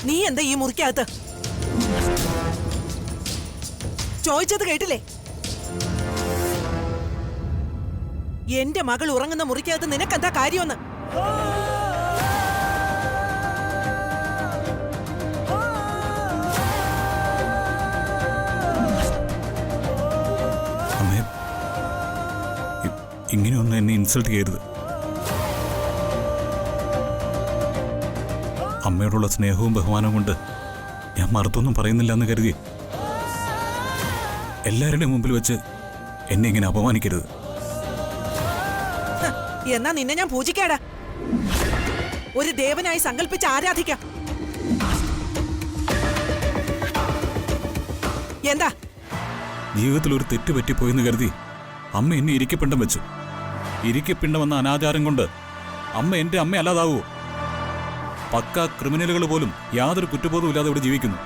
നീ എന്താ ഈ മുറിക്കകത്ത്? ചോദിച്ചത് കേട്ടില്ലേ? എന്റെ മകൾ ഉറങ്ങുന്ന മുറിക്കകത്ത് നിനക്കെന്താ കാര്യമെന്ന്? അമ്മേ, ഇങ്ങനെയൊന്നും എന്നെ ഇൻസൾട്ട് ചെയ്യരുത്. അമ്മയോടുള്ള സ്നേഹവും ബഹുമാനവും കൊണ്ട് ഞാൻ മറുത്തൊന്നും പറയുന്നില്ല എന്ന് കരുതി എല്ലാവരുടെയും മുമ്പിൽ വെച്ച് എന്നെ ഇങ്ങനെ അപമാനിക്കരുത്. എന്നാ നിന്നെ ഞാൻ പൂജിക്കാടാ. ഒരു ദേവനായി സങ്കല്പിച്ച് ആരാധിക്കാം. എന്താ? ജീവിതത്തിൽ ഒരു തെറ്റ് പറ്റിപ്പോയെന്ന് കരുതി അമ്മ എന്നെ ഇരിക്കപ്പിണ്ടം വെച്ചു. ഇരിക്കപ്പിണ്ടം എന്ന അനാചാരം കൊണ്ട് അമ്മ എന്റെ അമ്മ അല്ലാതാവോ? പക്ക ക്രിമിനലുകൾ പോലും യാതൊരു കുറ്റബോധവും ഇല്ലാതെ ഇവിടെ ജീവിക്കുന്നു.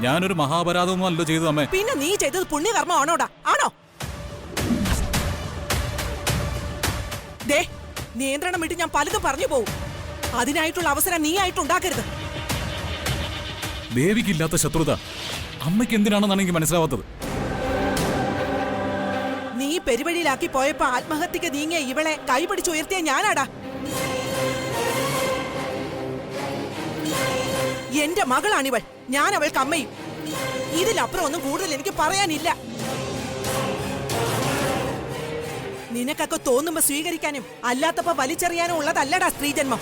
ഞാനൊരു മഹാപരാധമോ അല്ലോ ചെയ്തു അമ്മേ. പിന്നെ നീ ചെയ്തത് പുണ്യകർമ്മമാണോടാ? ആണോ? ദേ, നിയന്ത്രണം വിട്ട് ഞാൻ പലതും പറഞ്ഞു പോവും. അതിനായിട്ടുള്ള അവസരം നീ ആയിട്ട് ഉണ്ടാക്കരുത്. ദേവിക്കില്ലാത്ത ശത്രുത അമ്മയ്ക്ക് എന്തിനാണെന്നാണ് എനിക്ക് മനസ്സിലാവാത്തത്. നീ പെരുവഴിയിലാക്കി പോയപ്പോ ആത്മഹത്യക്ക് നീങ്ങിയ ഇവളെ കൈപിടിച്ചുയർത്തിയ ഞാനാടാ. എന്റെ മകളാണിവൾ. ഞാൻ അവൾക്ക് അമ്മയും. ഇതിലപ്പുറം ഒന്നും കൂടുതൽ എനിക്ക് പറയാനില്ല. നിനക്കൊക്കെ തോന്നുമ്പോ സ്വീകരിക്കാനും അല്ലാത്തപ്പോ വലിച്ചെറിയാനും ഉള്ളതല്ലടാ സ്ത്രീജന്മം.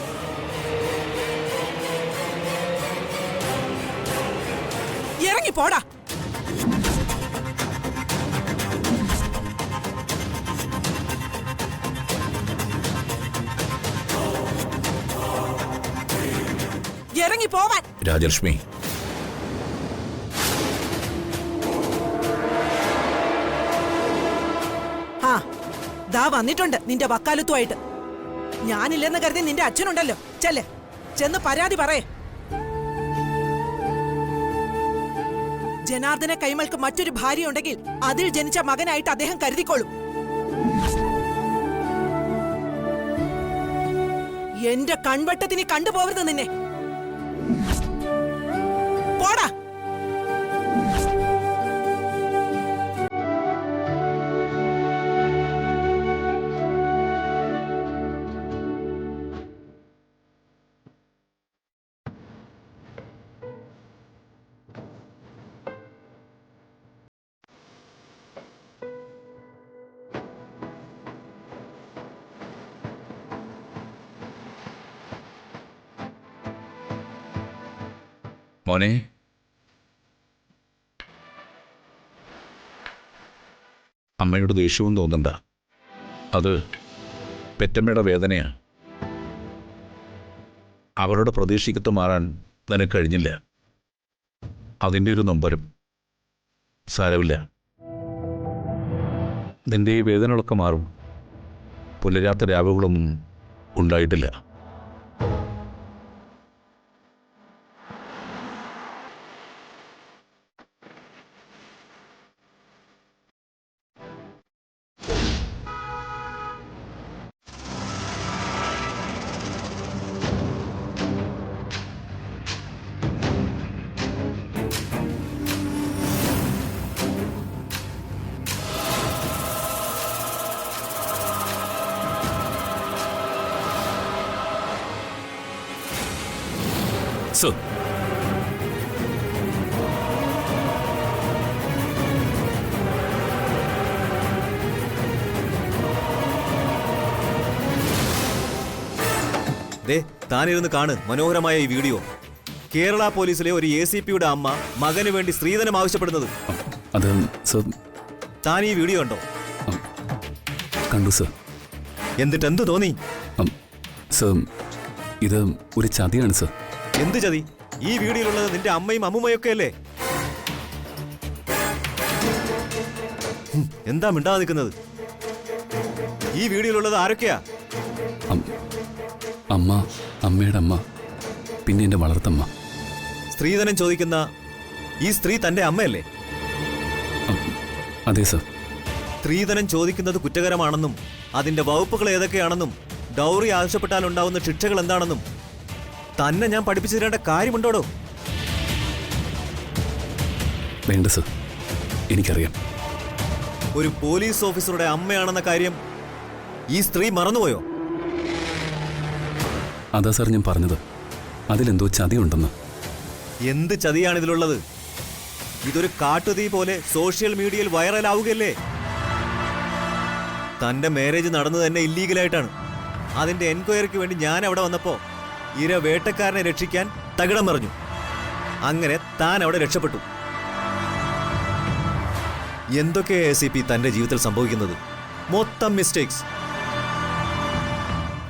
ഇറങ്ങിപ്പോടാ. ഇറങ്ങിപ്പോവാൻ. രാജലക്ഷ്മി, ആ ദാ വന്നിട്ടുണ്ട് നിന്റെ വക്കാലത്തുമായിട്ട്. ഞാനില്ലെന്ന് കരുതി നിന്റെ അച്ഛനുണ്ടല്ലോ. ചെല്ല്, ചെന്ന് പരാതി പറയേ. ജനാർദ്ദന കൈമൾക്ക് മറ്റൊരു ഭാര്യ ഉണ്ടെങ്കിൽ അതിൽ ജനിച്ച മകനായിട്ട് അദ്ദേഹം കരുതിക്കോളും. എന്റെ കൺവട്ടത്തിന് കണ്ടുപോകരുത് നിന്നെ. പോടാ. മോനെ, അമ്മയുടെ ദേഷ്യവും തോന്നണ്ട. അത് പെറ്റമ്മയുടെ വേദനയാ. അവരുടെ പ്രതീക്ഷയ്ക്കത്ത് മാറാൻ നിനക്ക് കഴിഞ്ഞില്ല. അതിൻ്റെ ഒരു നൊമ്പരം. സാരമില്ല, നിന്റെ ഈ വേദനകളൊക്കെ മാറും. പുലരാത്ത രാവുകളൊന്നും ഉണ്ടായിട്ടില്ല. സർ, താനിരുന്ന് കാണ് മനോഹരമായ ഈ വീഡിയോ. കേരള പോലീസിലെ ഒരു ACPയുടെ അമ്മ മകന് വേണ്ടി സ്ത്രീധനം ആവശ്യപ്പെടുന്നത്. അത് സർ, താൻ ഈ വീഡിയോ കണ്ടോ? കണ്ടു സർ. എന്നിട്ട് എന്തു തോന്നി? സർ, ഇത് ഒരു ചതിയാണ് സർ. എന്ത് ചതി? ഈ വീഡിയോയിലുള്ളത് നിന്റെ അമ്മയും അമ്മുമ്മയൊക്കെ അല്ലേ? എന്താ മിണ്ടാതെ നിൽക്കുന്നത്? ഈ വീഡിയോയിലുള്ളത് ആരൊക്കെയാ? അമ്മ, അമ്മയുടെ അമ്മ, പിന്നെ എൻ്റെ വളർത്തമ്മ. സ്ത്രീധനം ചോദിക്കുന്ന ഈ സ്ത്രീ തന്റെ അമ്മയല്ലേ? അതെ സർ. സ്ത്രീധനം ചോദിക്കുന്നത് കുറ്റകരമാണെന്നും അതിന്റെ വകുപ്പുകൾ ഏതൊക്കെയാണെന്നും ഡൗറി ആവശ്യപ്പെട്ടാൽ ഉണ്ടാവുന്ന ശിക്ഷകൾ എന്താണെന്നും തന്നെ ഞാൻ പഠിപ്പിച്ചു തരേണ്ട കാര്യമുണ്ടോടോ? വേണ്ട സർ, എനിക്കറിയാം. ഒരു പോലീസ് ഓഫീസറുടെ അമ്മയാണെന്ന കാര്യം ഈ സ്ത്രീ മറന്നുപോയോ? അതാ സാർ ഞാൻ പറഞ്ഞത്, അതിലെന്തോ ചതിയുണ്ടെന്ന്. എന്ത് ചതിയാണ് ഇതിലുള്ളത്? ഇതൊരു കാട്ടുതീ പോലെ സോഷ്യൽ മീഡിയയിൽ വൈറലാവുകയല്ലേ? തന്റെ മാരേജ് നടന്നു തന്നെ ഇല്ലീഗലായിട്ടാണ്. അതിന്റെ എൻക്വയറിക്ക് വേണ്ടി ഞാൻ അവിടെ വന്നപ്പോ ഇര വേട്ടക്കാരനെ രക്ഷിക്കാൻ തകിടം മറിഞ്ഞു. അങ്ങനെ താൻ അവിടെ രക്ഷപ്പെട്ടു. എന്തൊക്കെ ACP തന്റെ ജീവിതത്തിൽ സംഭവിക്കുന്നത്? മൊത്തം മിസ്റ്റേക്സ്.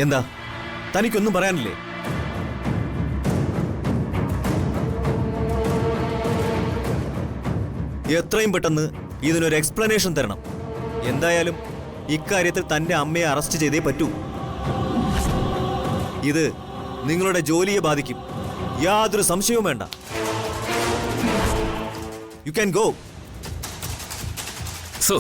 എന്താ തനിക്കൊന്നും പറയാനില്ലേ? എത്രയും പെട്ടെന്ന് ഇതിനൊരു എക്സ്പ്ലനേഷൻ തരണം. എന്തായാലും ഇക്കാര്യത്തിൽ തന്റെ അമ്മയെ അറസ്റ്റ് ചെയ്തേ പറ്റൂ. ഇത് നിങ്ങളുടെ ജോലിയെ ബാധിക്കും, യാതൊരു സംശയവും വേണ്ട. You can go. സോ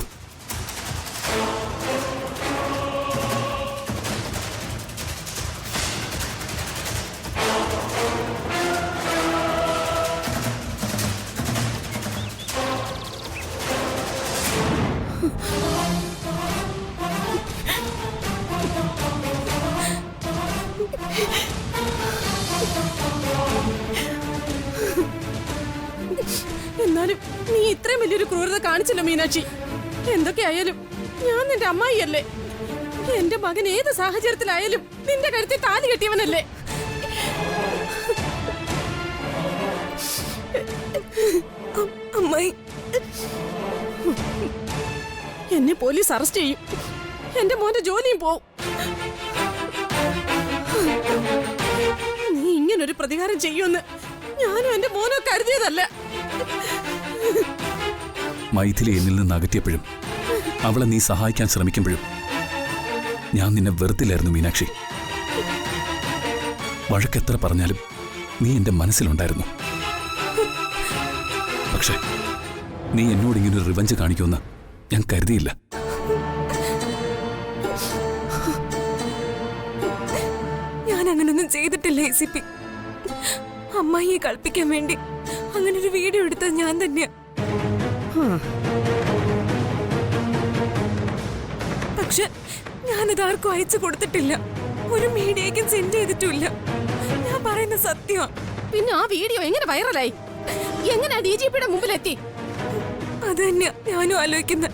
എന്നാലും നീ ഇത്രയും വലിയൊരു ക്രൂരത കാണിച്ചല്ലോ മീനാക്ഷി. എന്തൊക്കെയായാലും ഞാൻ നിന്റെ അമ്മായിയല്ലേ. എന്റെ മകൻ ഏത് സാഹചര്യത്തിലായാലും നിന്റെ കഴുത്തിൽ താലി കെട്ടിയവനല്ലേ. അമ്മായി, എന്നെ പോലീസ് അറസ്റ്റ് ചെയ്യും, എന്റെ മോന്റെ ജോലിയും പോവും. നീ ഇങ്ങനൊരു പ്രതികാരം ചെയ്യുമെന്ന് ഞാനും എന്റെ മോനോ കരുതിയതല്ല. മൈഥിലി എന്നിൽ നിന്ന് അകറ്റിയപ്പോഴും അവളെ നീ സഹായിക്കാൻ ശ്രമിക്കുമ്പോഴും ഞാൻ നിന്നെ വെറുത്തില്ലായിരുന്നു മീനാക്ഷി. വഴക്കെത്ര പറഞ്ഞാലും നീ എന്റെ മനസ്സിലുണ്ടായിരുന്നു. പക്ഷേ നീ എന്നോട് ഇങ്ങനൊരു റിവഞ്ച് കാണിക്കുമെന്ന് ഞാൻ കരുതിയില്ല. ഞാൻ അങ്ങനൊന്നും ചെയ്തിട്ടില്ല ACP. അമ്മായിയെ കളിപ്പിക്കാൻ വേണ്ടി അങ്ങനെ ഒരു വീഡിയോ എടുത്തത് ഞാൻ തന്നെയാ. പക്ഷെ ഞാനത് ആർക്കും അയച്ചു കൊടുത്തിട്ടില്ല, ഒരു മീഡിയയ്ക്കും സെൻഡ് ചെയ്തിട്ടില്ല. ഞാൻ പറയുന്ന സത്യമാ. പിന്നെ ആ വീഡിയോ എങ്ങനെ വൈറലായി? എങ്ങനെ DGPയുടെ മുമ്പിലെത്തി? അത് തന്നെയാ ഞാനും ആലോചിക്കുന്നത്.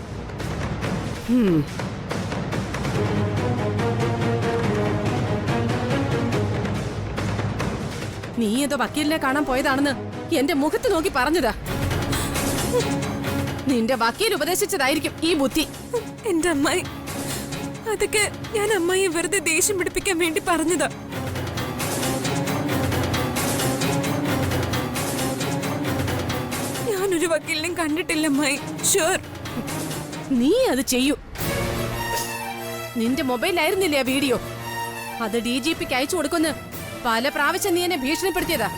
നീ ഏതോ വക്കീലിനെ കാണാൻ പോയതാണെന്ന് എന്റെ മുഖത്ത് നോക്കി പറഞ്ഞതാ. നിന്റെ വക്കീൽ ഉപദേശിച്ചതായിരിക്കും ഈ ബുദ്ധി. എന്റെ അമ്മായി, അതൊക്കെ ഞാൻ അമ്മായിയെ വെറുതെ ദേഷ്യം പിടിപ്പിക്കാൻ വേണ്ടി പറഞ്ഞതാ. ഞാനൊരു വക്കീലിനെയും കണ്ടിട്ടില്ല അമ്മായി. ഷുവർ നീ അത് ചെയ്യൂ. നിന്റെ മൊബൈലായിരുന്നില്ലേ ആ വീഡിയോ? അത് DGPക്ക് അയച്ചു കൊടുക്കുന്നു പല പ്രാവശ്യം നീ എന്നെ ഭീഷണിപ്പെടുത്തിയതാ.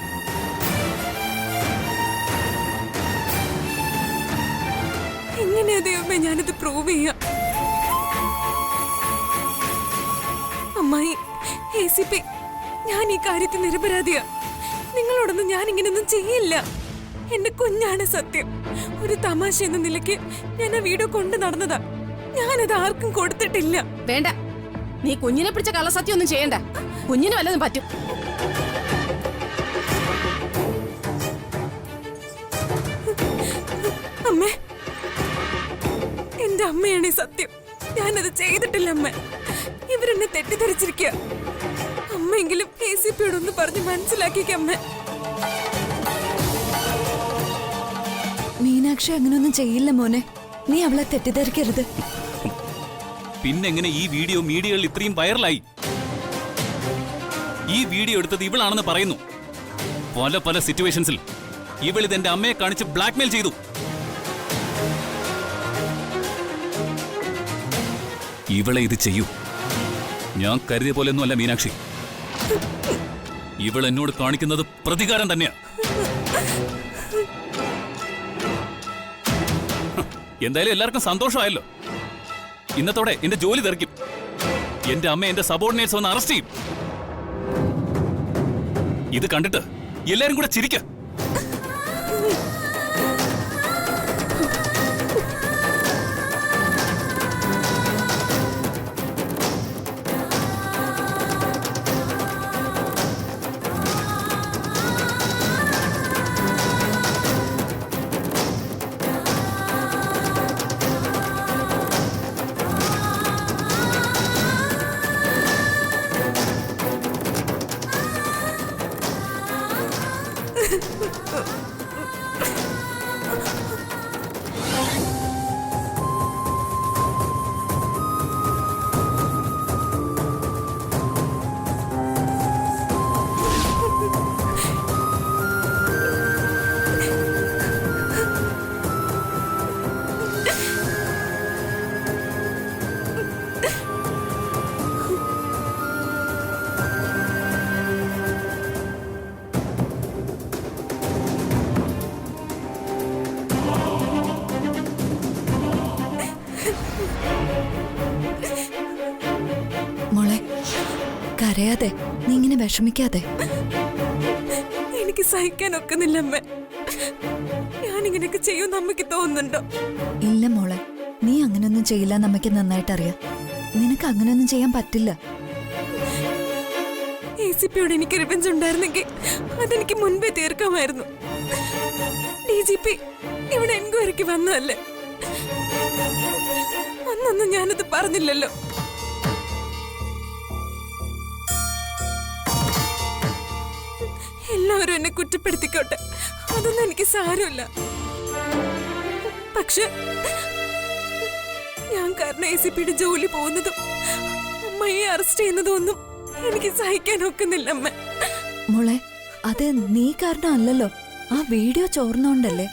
എങ്ങനെയാ ദൈവമേ ഞാനിത് പ്രൂവ് ചെയ്യാം? അമ്മായി, ACP, ഞാൻ ഈ കാര്യത്തിൽ നിരപരാധിയാ. നിങ്ങളോടൊന്നും ഞാൻ ഇങ്ങനെയൊന്നും ചെയ്യില്ല. എന്റെ കുഞ്ഞാണ് സത്യം. ഒരു തമാശ എന്ന നിലയ്ക്ക് ഞാൻ ആ വീഡിയോ കൊണ്ടു നടന്നതാ. ഞാനത് ആർക്കും കൊടുത്തിട്ടില്ല. വേണ്ട, നീ കുഞ്ഞിനെ പിടിച്ച കള്ളസത്യം ഒന്നും ചെയ്യണ്ട. കുഞ്ഞിന് വല്ലതും പറ്റും. അമ്മേ, എന്റെ അമ്മയാണ് ഈ സത്യം. ഞാനത് ചെയ്തിട്ടില്ല അമ്മ. ഇവരെന്നെ തെറ്റിദ്ധരിച്ചിരിക്കുക. അമ്മയെങ്കിലും ACPയോടൊന്ന് പറഞ്ഞ് മനസ്സിലാക്കിക്കമ്മ. മീനാക്ഷി അങ്ങനൊന്നും ചെയ്യില്ല മോനെ, നീ അവളെ തെറ്റിദ്ധരിക്കരുത്. പിന്നെങ്ങനെ ഈ വീഡിയോ മീഡിയകളിൽ ഇത്രയും വൈറലായി? ഈ വീഡിയോ എടുത്തത് ഇവളാണെന്ന് പറയുന്നു. പല പല സിറ്റുവേഷൻസിൽ ഇവളിത് എന്റെ അമ്മയെ കാണിച്ച് ബ്ലാക്ക്മെയിൽ ചെയ്തു. ഇവളെ ഇത് ചെയ്യൂ. ഞാൻ കരുതിയ പോലെയൊന്നുമല്ല മീനാക്ഷി. ഇവൾ എന്നോട് കാണിക്കുന്നത് പ്രതികാരം തന്നെയാ. എന്തായാലും എല്ലാവർക്കും സന്തോഷമായല്ലോ. ഇന്നത്തോടെ എന്റെ ജോലി തെറിക്കും. എന്റെ അമ്മ എന്റെ സബോർഡിനേറ്റ്സ് വന്ന് അറസ്റ്റ് ചെയ്യും. ഇത് കണ്ടിട്ട് എല്ലാരും കൂടെ ചിരിക്ക. മോളെ കരയാതെ, നീ ഇങ്ങനെ വിഷമിക്കാതെ. എനിക്ക് സഹിക്കാൻ ഒക്കുന്നില്ല അമ്മ. ഞാനിങ്ങനെയൊക്കെ ചെയ്യുമെന്ന് അമ്മയ്ക്ക് തോന്നുന്നുണ്ടോ? ഇല്ല മോളെ, നീ അങ്ങനെയൊന്നും ചെയ്യില്ല നമ്മയ്ക്ക് നന്നായിട്ടറിയാം. നിനക്ക് അങ്ങനെയൊന്നും ചെയ്യാൻ പറ്റില്ല. ACPയോട് എനിക്ക് റിവെഞ്ച് ഉണ്ടായിരുന്നെങ്കിൽ അതെനിക്ക് മുൻപേ തീർക്കാമായിരുന്നു. DGP ഇവിടെ എൻക്വയറിക്ക് വന്നതല്ലേ, അന്നൊന്നും ഞാനത് പറഞ്ഞില്ലല്ലോ. എല്ലാവരും എന്നെ കുറ്റപ്പെടുത്തിക്കോട്ടെ, അതൊന്നും എനിക്ക് സാരമില്ല. പക്ഷെ ഞാൻ കാരണം ACPയുടെ ജോലി പോകുന്നതും അമ്മയെ അറസ്റ്റ് ചെയ്യുന്നതും ഒന്നും എനിക്ക് സഹിക്കാൻ ഒക്കുന്നില്ല അമ്മ. മോളെ, അത് നീ കാരണം അല്ലല്ലോ, ആ വീഡിയോ ചോർന്നോണ്ടല്ലേ.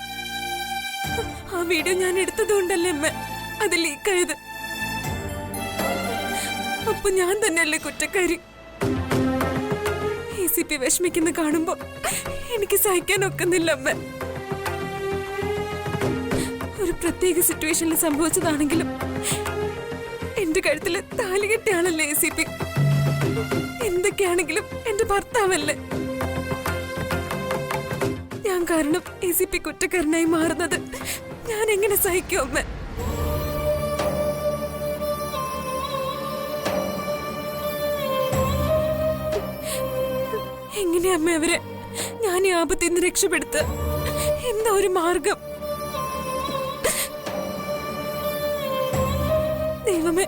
ആ വീഡിയോ ഞാൻ എടുത്തതുകൊണ്ടല്ലേ അമ്മ അത് ലീക്കായത്. അപ്പൊ ഞാൻ തന്നെയല്ലേ കുറ്റക്കാരി. ACP വിഷമിക്കുന്ന കാണുമ്പോ എനിക്ക് സഹിക്കാൻ ഒക്കുന്നില്ല അമ്മ. ഒരു പ്രത്യേക സിറ്റുവേഷനിൽ സംഭവിച്ചതാണെങ്കിലും എന്റെ കഴുത്തില് താലി കെട്ടിയാണല്ലേ ACP. എന്തൊക്കെയാണെങ്കിലും എന്റെ ഭർത്താവല്ലേ. ഞാൻ കാരണം ACP കുറ്റക്കാരനായി മാറുന്നത് ഞാൻ എങ്ങനെ സഹിക്കും അമ്മ? എങ്ങനെയാ അമ്മ അവരെ ഞാൻ ഈ ആപത്തിൽ നിന്ന് രക്ഷപ്പെടുത്ത? എന്താ ഒരു മാർഗം? ദൈവമേ,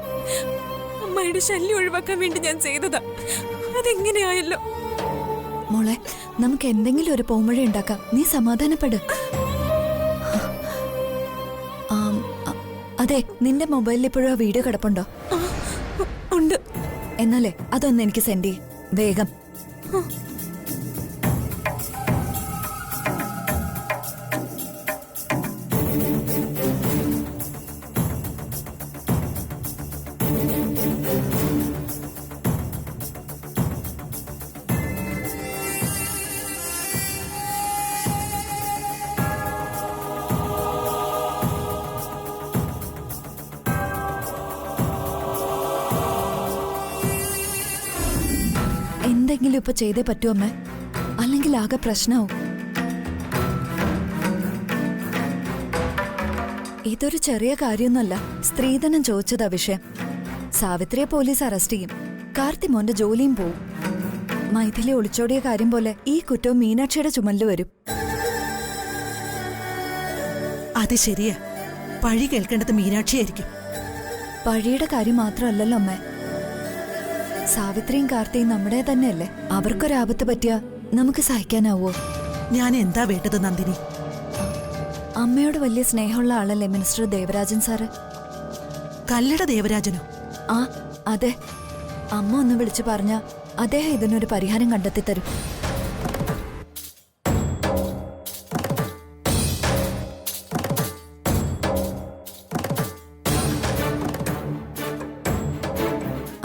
അമ്മയുടെ ശല്യം ഒഴിവാക്കാൻ വേണ്ടി ഞാൻ ചെയ്തതാ, അതെങ്ങനെയായല്ലോ. മോളെ, നമുക്ക് എന്തെങ്കിലും ഒരു പോംവഴി ഉണ്ടാക്കാം. നീ സമാധാനപ്പെട്. അതെ, നിന്റെ മൊബൈലിൽ ഇപ്പോഴും ആ വീഡിയോ കിടപ്പുണ്ടോ? ഉണ്ട്. എന്നാലേ അതൊന്ന് എനിക്ക് സെൻഡ് ചെയ്യ് വേഗം. എന്തെങ്കിലും ഇപ്പൊ ചെയ്തേ പറ്റൂ അമ്മേ, അല്ലെങ്കിൽ ആകെ പ്രശ്നമാവും. ഇതൊരു ചെറിയ കാര്യമൊന്നുമല്ല. സ്ത്രീധനം ചോദിച്ചതാ വിഷയം. സാവിത്രിയെ പോലീസ് അറസ്റ്റ് ചെയ്യും, കാർത്തി മോന്റെ ജോലിയും പോവും. മൈഥിലി ഒളിച്ചോടിയ കാര്യം പോലെ ഈ കുറ്റവും മീനാക്ഷിയുടെ ചുമലിൽ വരും. അത് ശരിയാ, പഴി കേൾക്കേണ്ടത് മീനാക്ഷിയായിരിക്കും. പഴിയുടെ കാര്യം മാത്രമല്ലല്ലോ അമ്മേ, സാവിത്രിയും കാർത്തിയും നമ്മുടെ തന്നെയല്ലേ. അവർക്കൊരാപത്ത് പറ്റിയാ നമുക്ക് സഹിക്കാനാവോ? ഞാൻ എന്താ വേണ്ടത് നന്ദിനി? അമ്മയോട് വലിയ സ്നേഹമുള്ള ആളല്ലേ മിനിസ്റ്റർ ദേവരാജൻ സാറ്? കല്ലട ദേവരാജനോ? ആ അതെ, അമ്മ ഒന്ന് വിളിച്ചു പറഞ്ഞ അദ്ദേഹം ഇതിനൊരു പരിഹാരം കണ്ടെത്തി തരും.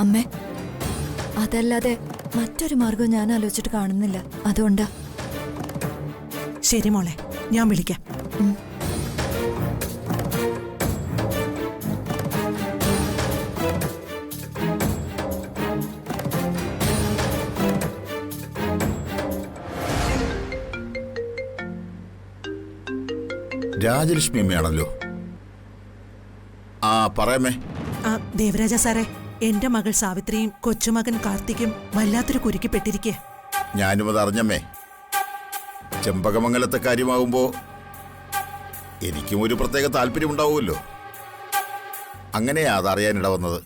അമ്മേ, അതല്ലാതെ മറ്റൊരു മാർഗവും ഞാൻ ആലോചിച്ചിട്ട് കാണുന്നില്ല. അതുകൊണ്ടാ. ശരി മോളെ, ഞാൻ വിളിക്കാം. രാജലക്ഷ്മി അമ്മയാണല്ലോ. ആ പറയാമേ. ദേവരാജ സാറേ, എന്റെ മകൾ സാവിത്രിയും കൊച്ചുമകൻ കാർത്തിക്കും വല്ലാത്തൊരു കുരുക്കിപ്പെട്ടിരിക്കുക. ഞാനും അത് അറിഞ്ഞമ്മേ. ചെമ്പകമംഗലത്തെ കാര്യമാകുമ്പോ എനിക്കും ഒരു പ്രത്യേക താല്പര്യമുണ്ടാവുമല്ലോ. അങ്ങനെയാ അതറിയാനിട വന്നത്.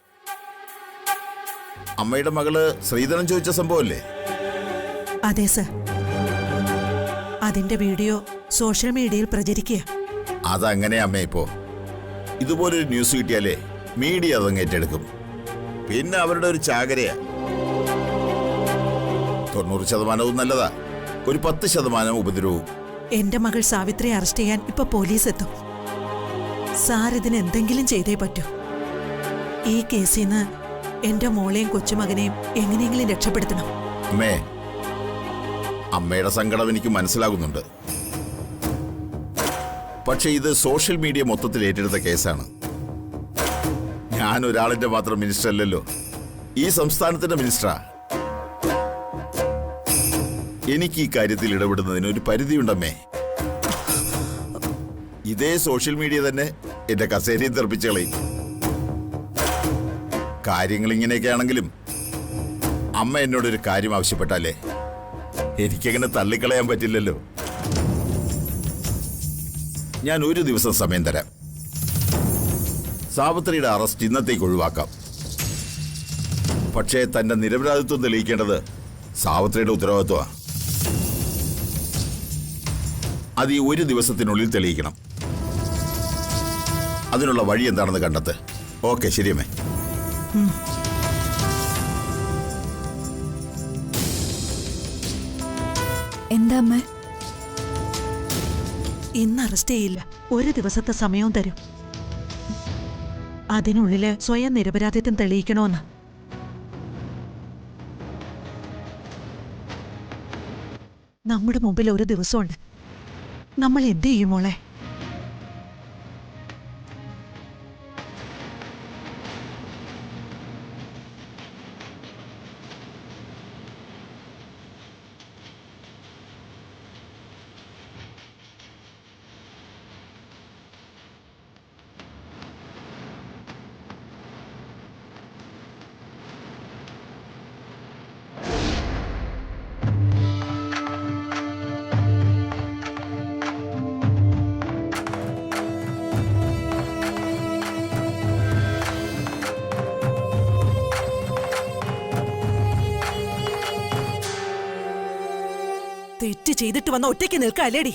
അമ്മയുടെ മകള് ശ്രീധരൻ ചോദിച്ച സംഭവമല്ലേ? അതെ സർ. അതിന്റെ വീഡിയോ സോഷ്യൽ മീഡിയയിൽ പ്രചരിക്കുക. അതങ്ങനെ അമ്മേ. ഇപ്പോ ഇതുപോലൊരു ന്യൂസ് കിട്ടിയാലേ മീഡിയ അതങ്ങ് ഏറ്റെടുക്കും. പിന്നെ അവരുടെ ഒരു ചാകരയാ. 90% നല്ലതാ, ഒരു 10% ഉപദ്രവവും. എന്റെ മകൾ സാവിത്രിയെ അറസ്റ്റ് ചെയ്യാൻ ഇപ്പൊ പോലീസ് എത്തും. സാർ ഇതിന് എന്തെങ്കിലും ചെയ്തേ പറ്റൂ. ഈ കേസിൽ നിന്ന് എന്റെ മോളെയും കൊച്ചുമകനെയും എങ്ങനെയെങ്കിലും രക്ഷപ്പെടുത്തണം. അമ്മേ, അമ്മയുടെ സങ്കടം എനിക്ക് മനസ്സിലാകുന്നുണ്ട്. പക്ഷെ ഇത് സോഷ്യൽ മീഡിയ മൊത്തത്തിൽ ഏറ്റെടുത്ത കേസാണ്. ഞാൻ ഒരാളിന്റെ മാത്രം മിനിസ്റ്റർ അല്ലല്ലോ, ഈ സംസ്ഥാനത്തിന്റെ മിനിസ്റ്ററാ. എനിക്ക് ഈ കാര്യത്തിൽ ഇടപെടുന്നതിന് ഒരു പരിധിയുണ്ടമ്മേ. ഇതേ സോഷ്യൽ മീഡിയ തന്നെ എന്റെ കസേരയും തെറിപ്പിച്ച് കളയും. കാര്യങ്ങൾ ഇങ്ങനെയൊക്കെ ആണെങ്കിലും അമ്മ എന്നോടൊരു കാര്യം ആവശ്യപ്പെട്ടാലേ എനിക്കങ്ങനെ തള്ളിക്കളയാൻ പറ്റില്ലല്ലോ. ഞാൻ ഒരു ദിവസം സമയം തരാം. സാവിത്രിയുടെ അറസ്റ്റ് ഇന്നത്തേക്ക് ഒഴിവാക്കാം. പക്ഷേ തന്റെ നിരപരാധിത്വം തെളിയിക്കേണ്ടത് സാവിത്രിയുടെ ഉത്തരവാദിത്വമാണ്. അത് ഈ ഒരു ദിവസത്തിനുള്ളിൽ തെളിയിക്കണം. അതിനുള്ള വഴി എന്താണെന്ന് കണ്ടെത്ത്. ഓക്കെ, ശരിയമ്മേ. എന്താ അമ്മേ? ഇന്ന് അറസ്റ്റ് ചെയ്യില്ല, ഒരു ദിവസത്തെ സമയവും തരും. അതിനുള്ളില് സ്വയം നിരപരാധിത്വം തെളിയിക്കണമെന്ന്. നമ്മുടെ മുമ്പിൽ ഒരു ദിവസമുണ്ട്. നമ്മൾ എന്ത് ചെയ്യും മോളെ? തെറ്റ് ചെയ്തിട്ട് വന്ന ഒറ്റയ്ക്ക് നിൽക്കാല്ലേടി?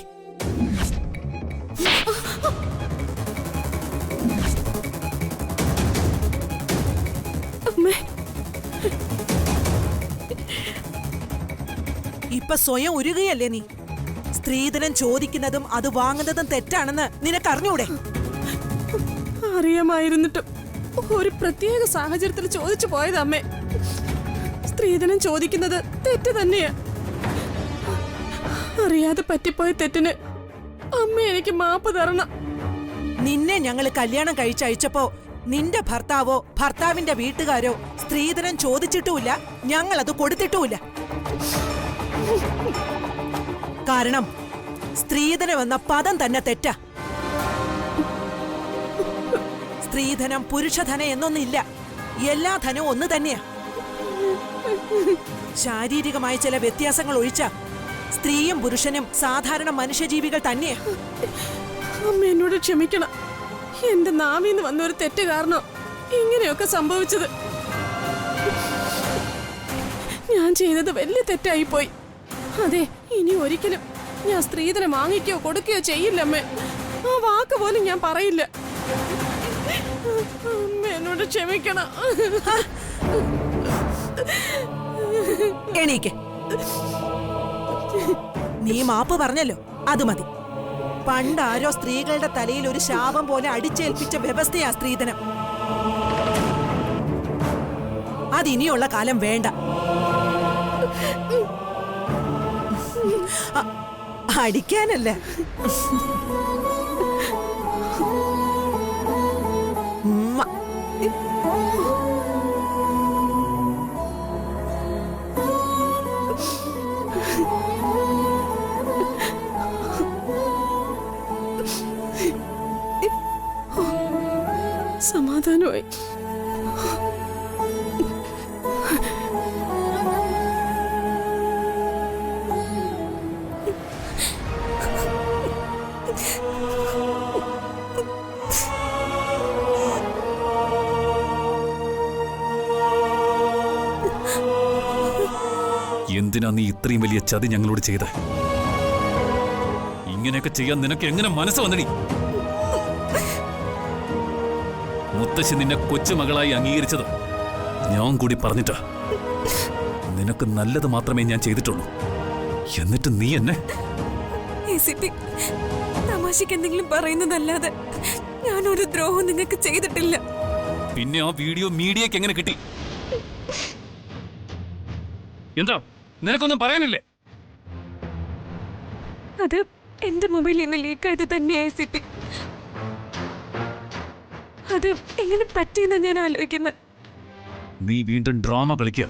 ഇപ്പൊ സ്വയം ഉരുകയല്ലേ നീ? സ്ത്രീധനം ചോദിക്കുന്നതും അത് വാങ്ങുന്നതും തെറ്റാണെന്ന് നിനക്കറിഞ്ഞൂടെ? അറിയാമായിരുന്നിട്ടും ഒരു പ്രത്യേക സാഹചര്യത്തിൽ ചോദിച്ചു പോയത് അമ്മേ. സ്ത്രീധനം ചോദിക്കുന്നത് തെറ്റ് തന്നെയാ. അറിയാതെ പറ്റിപ്പോയ തെറ്റിന് അമ്മ എനിക്ക് മാപ്പ് തരണം. നിന്നെ ഞങ്ങള് കല്യാണം കഴിച്ചയച്ചപ്പോ നിന്റെ ഭർത്താവോ ഭർത്താവിന്റെ വീട്ടുകാരോ സ്ത്രീധനം ചോദിച്ചിട്ടുമില്ല, ഞങ്ങളത് കൊടുത്തിട്ടുമില്ല. കാരണം സ്ത്രീധനം എന്ന പദം തന്നെ തെറ്റാ. സ്ത്രീധനം പുരുഷധനം എന്നൊന്നില്ല, എല്ലാ ധനവും ഒന്ന് തന്നെയാ. ശാരീരികമായ ചില വ്യത്യാസങ്ങൾ ഒഴിച്ച സ്ത്രീയും പുരുഷനും സാധാരണ മനുഷ്യജീവികൾ തന്നെയാ. അമ്മ എന്നോട് ക്ഷമിക്കണം. എന്റെ നാവിന്ന് വന്ന ഒരു തെറ്റ് കാരണം ഇങ്ങനെയൊക്കെ സംഭവിച്ചത്. ഞാൻ ചെയ്തത് വലിയ തെറ്റായിപ്പോയി. അതെ, ഇനി ഒരിക്കലും ഞാൻ സ്ത്രീധനം വാങ്ങിക്കോ കൊടുക്കുകയോ ചെയ്യില്ലമ്മേ. ആ വാക്ക് പോലും ഞാൻ പറയില്ല. അമ്മ എന്നോട് ക്ഷമിക്കണം. എണീക്ക്. നീ മാപ്പ് പറഞ്ഞല്ലോ, അത് മതി. പണ്ടാരോ സ്ത്രീകളുടെ തലയിൽ ഒരു ശാപം പോലെ അടിച്ചേൽപ്പിച്ച വ്യവസ്ഥയാ സ്ത്രീധനം. അതിനിയുള്ള കാലം വേണ്ട. അടിക്കാനല്ലേ? സമാധാനമായി. എന്തിനാ നീ ഇത്രയും വലിയ ചതി ഞങ്ങളോട് ചെയ്ത്? ഇങ്ങനെയൊക്കെ ചെയ്യാൻ നിനക്ക് എങ്ങനെ മനസ്സ് വന്നടി? മുത്തശ്ശി നിന്നെ കൊച്ചുമകളായി അംഗീകരിച്ചത് ഞാൻ കൂടി പറഞ്ഞിട്ടാ. നിനക്ക് നല്ലത് മാത്രമേ ഞാൻ ചെയ്തിട്ടുള്ളൂ. എന്നിട്ട് നീ എന്നെ ACP, തമാശക്ക് എന്തെങ്കിലും പറയുന്നതല്ലാതെ ഞാനൊരു ദ്രോഹം നിങ്ങൾക്ക് ചെയ്തിട്ടില്ല. പിന്നെ ആ വീഡിയോ മീഡിയക്ക് എങ്ങനെ കിട്ടി? എന്താ നിനക്കൊന്നും പറയാനില്ലേ? അത് എന്റെ മൊബൈലിൽ നിന്ന് ലീക്കായത് തന്നെ ACP. അത് എങ്ങനെ പറ്റിയെന്ന് ഞാൻ ആലോചിക്കുന്നത്. നീ വീണ്ടും ഡ്രാമ കളിക്കുക.